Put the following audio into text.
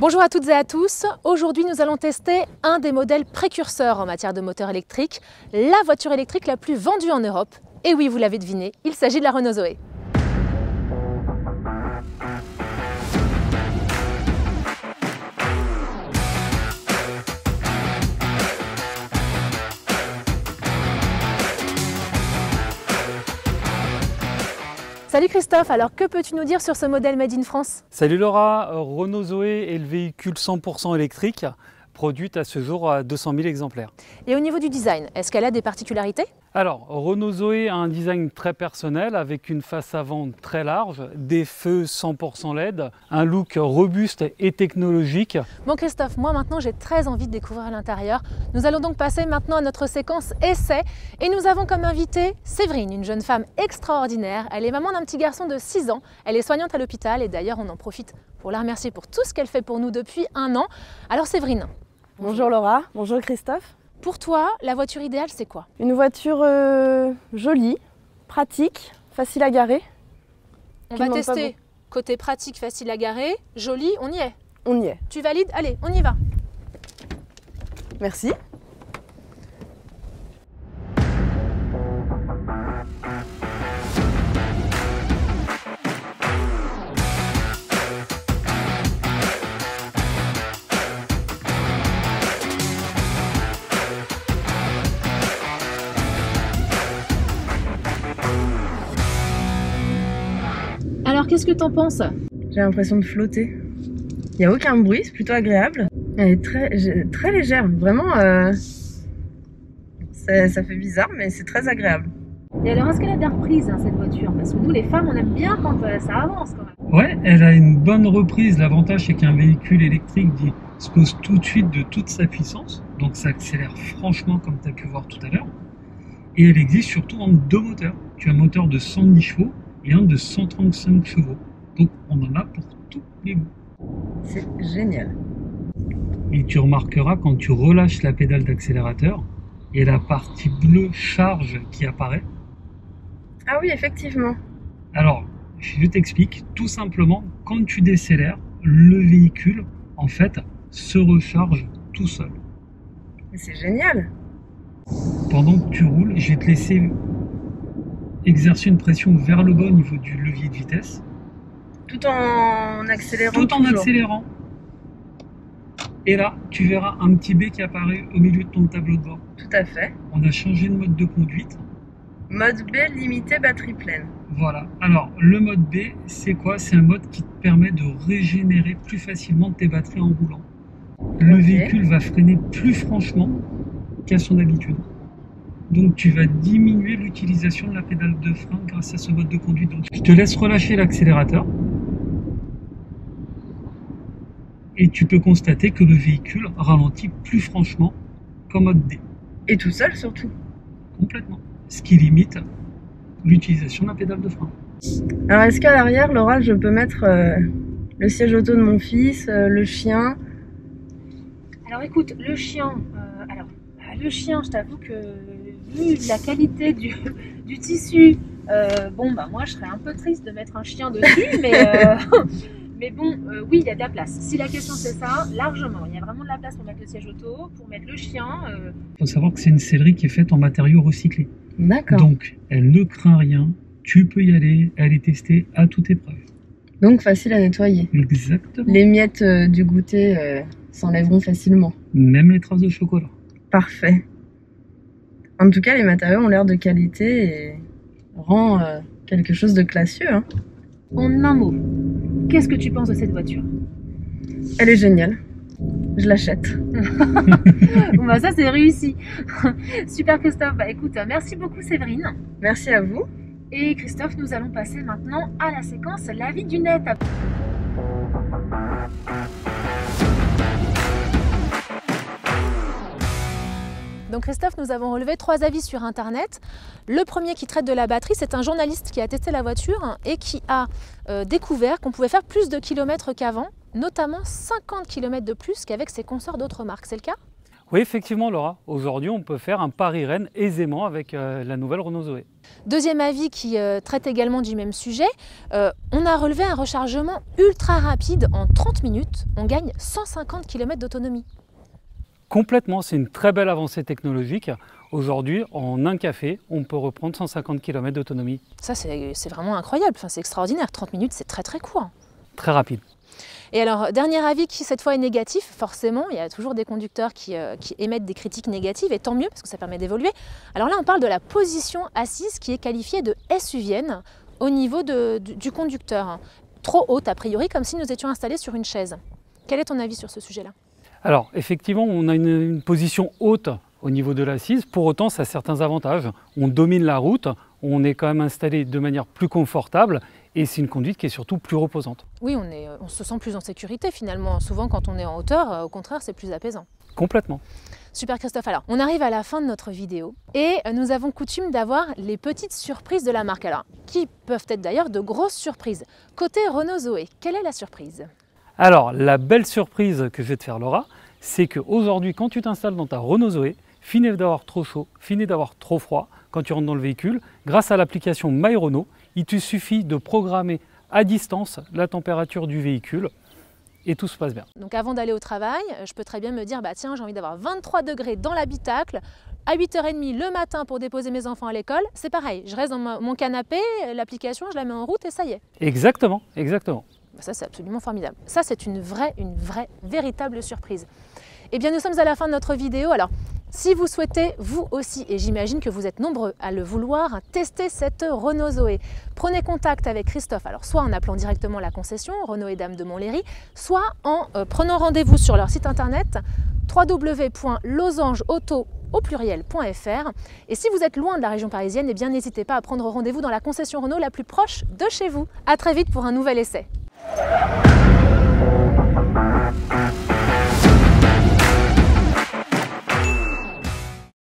Bonjour à toutes et à tous, aujourd'hui nous allons tester un des modèles précurseurs en matière de moteur électrique, la voiture électrique la plus vendue en Europe. Et oui, vous l'avez deviné, il s'agit de la Renault Zoé. Salut Christophe, alors que peux-tu nous dire sur ce modèle Made in France? Salut Laura, Renault Zoé est le véhicule 100% électrique, produit à ce jour à 200 000 exemplaires. Et au niveau du design, est-ce qu'elle a des particularités? Alors, Renault Zoé a un design très personnel avec une face avant très large, des feux 100% LED, un look robuste et technologique. Bon Christophe, moi maintenant j'ai très envie de découvrir l'intérieur. Nous allons donc passer maintenant à notre séquence essai et nous avons comme invitée Séverine, une jeune femme extraordinaire. Elle est maman d'un petit garçon de 6 ans, elle est soignante à l'hôpital et d'ailleurs on en profite pour la remercier pour tout ce qu'elle fait pour nous depuis 1 an. Alors Séverine. Bonjour Laura, bonjour Christophe. Pour toi, la voiture idéale, c'est quoi? Une voiture jolie, pratique, facile à garer. On va tester côté pratique, facile à garer, joli, on y est. On y est. Tu valides? Allez, on y va. Merci. Alors, qu'est-ce que t'en penses? J'ai l'impression de flotter. Il n'y a aucun bruit, c'est plutôt agréable. Elle est très légère, vraiment. Ça fait bizarre, mais c'est très agréable. Et alors, est-ce qu'elle a des reprises, cette voiture? Parce que nous, les femmes, on aime bien quand ça avance quand même. Ouais, elle a une bonne reprise. L'avantage, c'est qu'un véhicule électrique dispose tout de suite de toute sa puissance. Donc ça accélère franchement, comme tu as pu voir tout à l'heure. Et elle existe surtout en 2 moteurs. Tu as un moteur de 110 chevaux et un de 135 chevaux. Donc on en a pour tous les goûts. C'est génial. Et tu remarqueras quand tu relâches la pédale d'accélérateur et la partie bleue charge qui apparaît. Ah oui, effectivement. Alors, je t'explique. Tout simplement, quand tu décélères, le véhicule, en fait, se recharge tout seul. C'est génial. Pendant que tu roules, je vais te laisser exercer une pression vers le bas au niveau du levier de vitesse. Tout en accélérant. Tout en accélérant. Et là, tu verras un petit B qui apparaît au milieu de ton tableau de bord. Tout à fait. On a changé de mode de conduite. Mode B limité batterie pleine. Voilà. Alors, le mode B, c'est quoi? C'est un mode qui te permet de régénérer plus facilement tes batteries en roulant. Le véhicule va freiner plus franchement qu'à son habitude. Donc tu vas diminuer l'utilisation de la pédale de frein grâce à ce mode de conduite. Donc je te laisse relâcher l'accélérateur et tu peux constater que le véhicule ralentit plus franchement qu'en mode D. Et tout seul surtout. Complètement. Ce qui limite l'utilisation de la pédale de frein. Alors est-ce qu'à l'arrière, Laura, je peux mettre le siège auto de mon fils, le chien? Alors écoute, le chien, je t'avoue que vu la qualité du tissu, moi je serais un peu triste de mettre un chien dessus, mais bon, oui, il y a de la place. Si la question c'est ça, largement, il y a vraiment de la place pour mettre le siège auto, pour mettre le chien. Il faut savoir que c'est une sellerie qui est faite en matériaux recyclés. D'accord. Donc elle ne craint rien, tu peux y aller, elle est testée à toute épreuve. Donc facile à nettoyer. Exactement. Les miettes du goûter s'enlèveront facilement. Même les traces de chocolat. Parfait. En tout cas, les matériaux ont l'air de qualité et rend quelque chose de classieux. Hein. En un mot, qu'est-ce que tu penses de cette voiture? Elle est géniale. Je l'achète. Bon bah ça c'est réussi. Super Christophe, bah écoute, merci beaucoup Séverine. Merci à vous. Et Christophe, nous allons passer maintenant à la séquence l'avis du net. Donc Christophe, nous avons relevé 3 avis sur internet. Le premier qui traite de la batterie, c'est un journaliste qui a testé la voiture et qui a découvert qu'on pouvait faire plus de kilomètres qu'avant, notamment 50 km de plus qu'avec ses consorts d'autres marques. C'est le cas? Oui, effectivement, Laura. Aujourd'hui, on peut faire un Paris-Rennes aisément avec la nouvelle Renault Zoé. Deuxième avis qui traite également du même sujet, on a relevé un rechargement ultra rapide en 30 minutes. On gagne 150 km d'autonomie. Complètement, c'est une très belle avancée technologique. Aujourd'hui, en un café, on peut reprendre 150 km d'autonomie. Ça, c'est vraiment incroyable, enfin, c'est extraordinaire. 30 minutes, c'est très très court. Très rapide. Et alors, dernier avis qui cette fois est négatif, forcément, il y a toujours des conducteurs qui émettent des critiques négatives, et tant mieux, parce que ça permet d'évoluer. Alors là, on parle de la position assise qui est qualifiée de SUVienne au niveau du conducteur. Trop haute, a priori, comme si nous étions installés sur une chaise. Quel est ton avis sur ce sujet-là? Alors, effectivement, on a une position haute au niveau de l'assise. Pour autant, ça a certains avantages. On domine la route, on est quand même installé de manière plus confortable et c'est une conduite qui est surtout plus reposante. Oui, on se sent plus en sécurité finalement. Souvent, quand on est en hauteur, au contraire, c'est plus apaisant. Complètement. Super Christophe, alors on arrive à la fin de notre vidéo et nous avons coutume d'avoir les petites surprises de la marque, alors qui peuvent être d'ailleurs de grosses surprises. Côté Renault Zoé, quelle est la surprise? Alors, la belle surprise que je vais te faire, Laura, c'est qu'aujourd'hui, quand tu t'installes dans ta Renault Zoé, fini d'avoir trop chaud, fini d'avoir trop froid, quand tu rentres dans le véhicule, grâce à l'application My Renault, il te suffit de programmer à distance la température du véhicule et tout se passe bien. Donc avant d'aller au travail, je peux très bien me dire, bah tiens, j'ai envie d'avoir 23 degrés dans l'habitacle, à 8h30 le matin pour déposer mes enfants à l'école, c'est pareil, je reste dans mon canapé, l'application, je la mets en route et ça y est. Exactement, exactement. Ça, c'est absolument formidable. Ça, c'est une vraie, véritable surprise. Eh bien, nous sommes à la fin de notre vidéo. Alors, si vous souhaitez, vous aussi, et j'imagine que vous êtes nombreux à le vouloir, tester cette Renault Zoé, prenez contact avec Christophe, alors soit en appelant directement la concession, Renault et Dames de Montlhéry, soit en prenant rendez-vous sur leur site internet www.losangeauto.fr. Et si vous êtes loin de la région parisienne, eh bien n'hésitez pas à prendre rendez-vous dans la concession Renault la plus proche de chez vous. À très vite pour un nouvel essai.